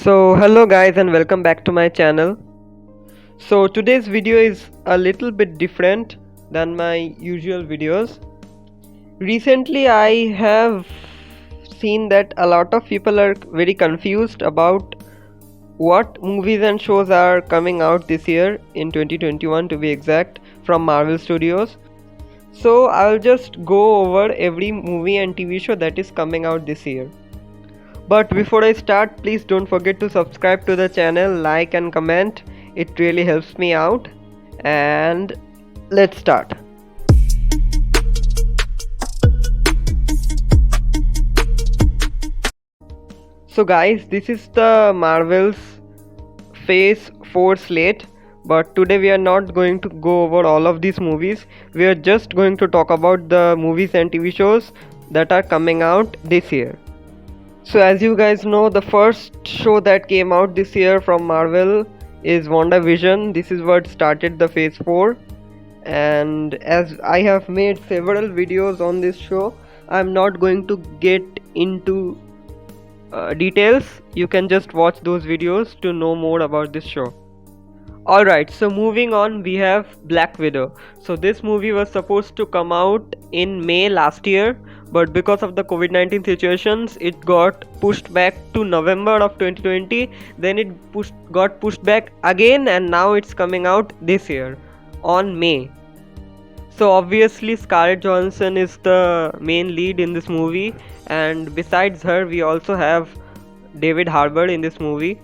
So hello guys and welcome back to my channel. So today's video is a little bit different than my usual videos. Recently I have seen that a lot of people are very confused about what movies and shows are coming out this year in 2021 to be exact from Marvel Studios. So I'll just go over every movie and TV show that is coming out this year. But before I start, please don't forget to subscribe to the channel, like and comment. It really helps me out. And let's start. So guys, this is the Marvel's Phase 4 slate. But today we are not going to go over all of these movies. We are just going to talk about the movies and TV shows that are coming out this year. So as you guys know, the first show that came out this year from Marvel is WandaVision. This is what started the Phase 4, and as I have made several videos on this show, I'm not going to get into details. You can just watch those videos to know more about this show. Alright, so moving on, we have Black Widow. So this movie was supposed to come out in May last year, but because of the COVID-19 situations, it got pushed back to November of 2020. Then it got pushed back again, and now it's coming out this year on May. So obviously Scarlett Johansson is the main lead in this movie, and besides her we also have David Harbour in this movie.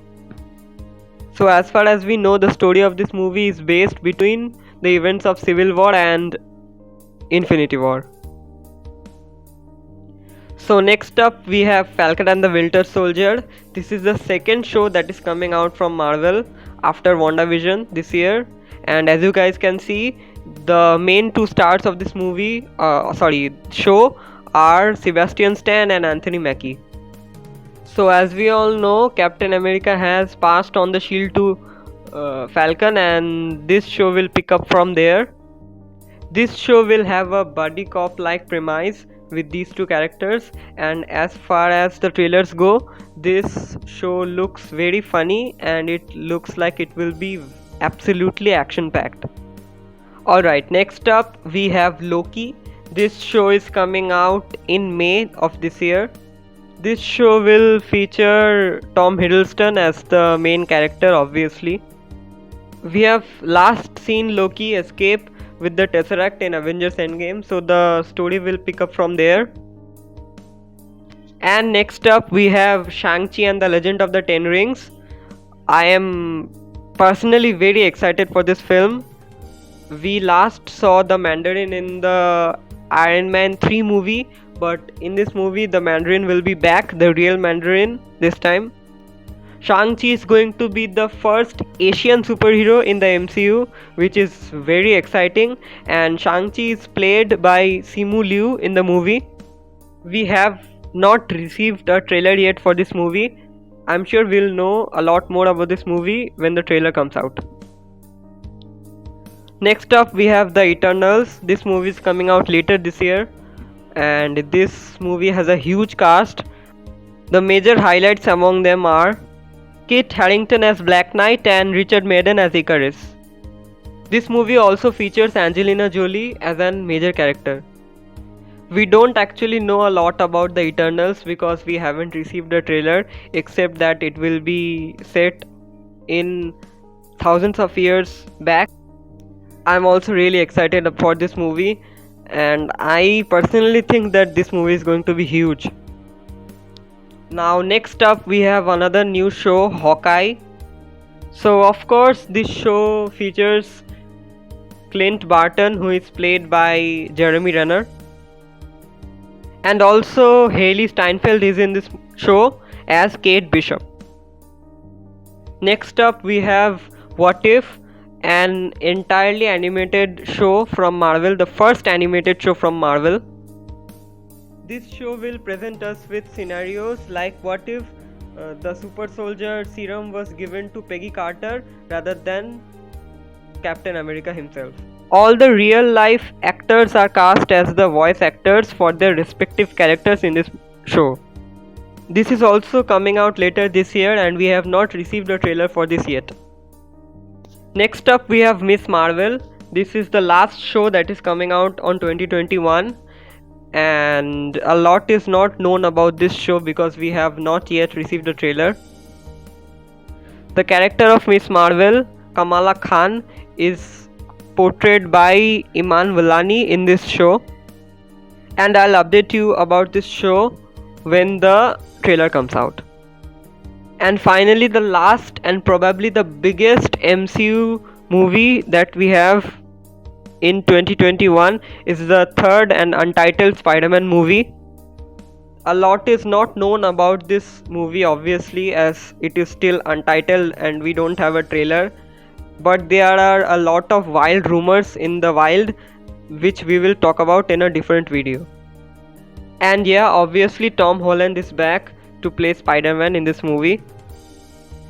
So as far as we know, the story of this movie is based between the events of Civil War and Infinity War. So next up we have Falcon and the Winter Soldier. This is the second show that is coming out from Marvel after WandaVision this year, and as you guys can see, the main two stars of this show are Sebastian Stan and Anthony Mackie. So as we all know, Captain America has passed on the shield to Falcon, and this show will pick up from there. This show will have a buddy cop like premise with these two characters, and as far as the trailers go, this show looks very funny and it looks like it will be absolutely action packed. Alright, next up we have Loki. This show is coming out in May of this year. This show will feature Tom Hiddleston as the main character, obviously. We have last seen Loki escape with the Tesseract in Avengers Endgame, so the story will pick up from there. And next up we have Shang-Chi and the Legend of the Ten Rings. I am personally very excited for this film. We last saw the Mandarin in the Iron Man 3 movie, but in this movie the Mandarin will be back, the real Mandarin this time. Shang-Chi is going to be the first Asian superhero in the MCU, which is very exciting, and Shang-Chi is played by Simu Liu in the movie. We have not received a trailer yet for this movie. I'm sure we'll know a lot more about this movie when the trailer comes out. Next up we have The Eternals. This movie is coming out later this year, and this movie has a huge cast. The major highlights among them are Kit Harington as Black Knight and Richard Madden as Icarus. This movie also features Angelina Jolie as a major character. We don't actually know a lot about The Eternals because we haven't received a trailer, except that it will be set in thousands of years back. I'm also really excited for this movie, and I personally think that this movie is going to be huge. Now next up we have another new show, Hawkeye. So of course this show features Clint Barton, who is played by Jeremy Renner, and also Haley Steinfeld is in this show as Kate Bishop. Next up we have What If, an entirely animated show from Marvel, the first animated show from Marvel. This show will present us with scenarios like what if the super soldier serum was given to Peggy Carter rather than Captain America himself. All the real life actors are cast as the voice actors for their respective characters in this show. This is also coming out later this year and we have not received a trailer for this yet. Next up we have Miss Marvel. This is the last show that is coming out on 2021 and a lot is not known about this show because we have not yet received a trailer. The character of Miss Marvel, Kamala Khan, is portrayed by Iman Vellani in this show, and I'll update you about this show when the trailer comes out. And finally, the last and probably the biggest MCU movie that we have in 2021 is the third and untitled Spider-Man movie. A lot is not known about this movie obviously as it is still untitled and we don't have a trailer, but there are a lot of wild rumors in the wild which we will talk about in a different video. And yeah, obviously Tom Holland is back to play Spider-Man in this movie.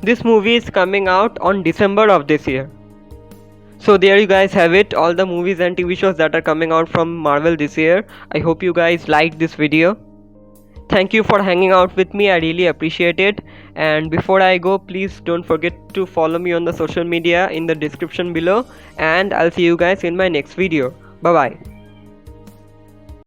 This movie is coming out on December of this year. So there you guys have it, all the movies and TV shows that are coming out from Marvel this year. I hope you guys liked this video. Thank you for hanging out with me, I really appreciate it. And before I go, please don't forget to follow me on the social media in the description below, and I'll see you guys in my next video. Bye bye.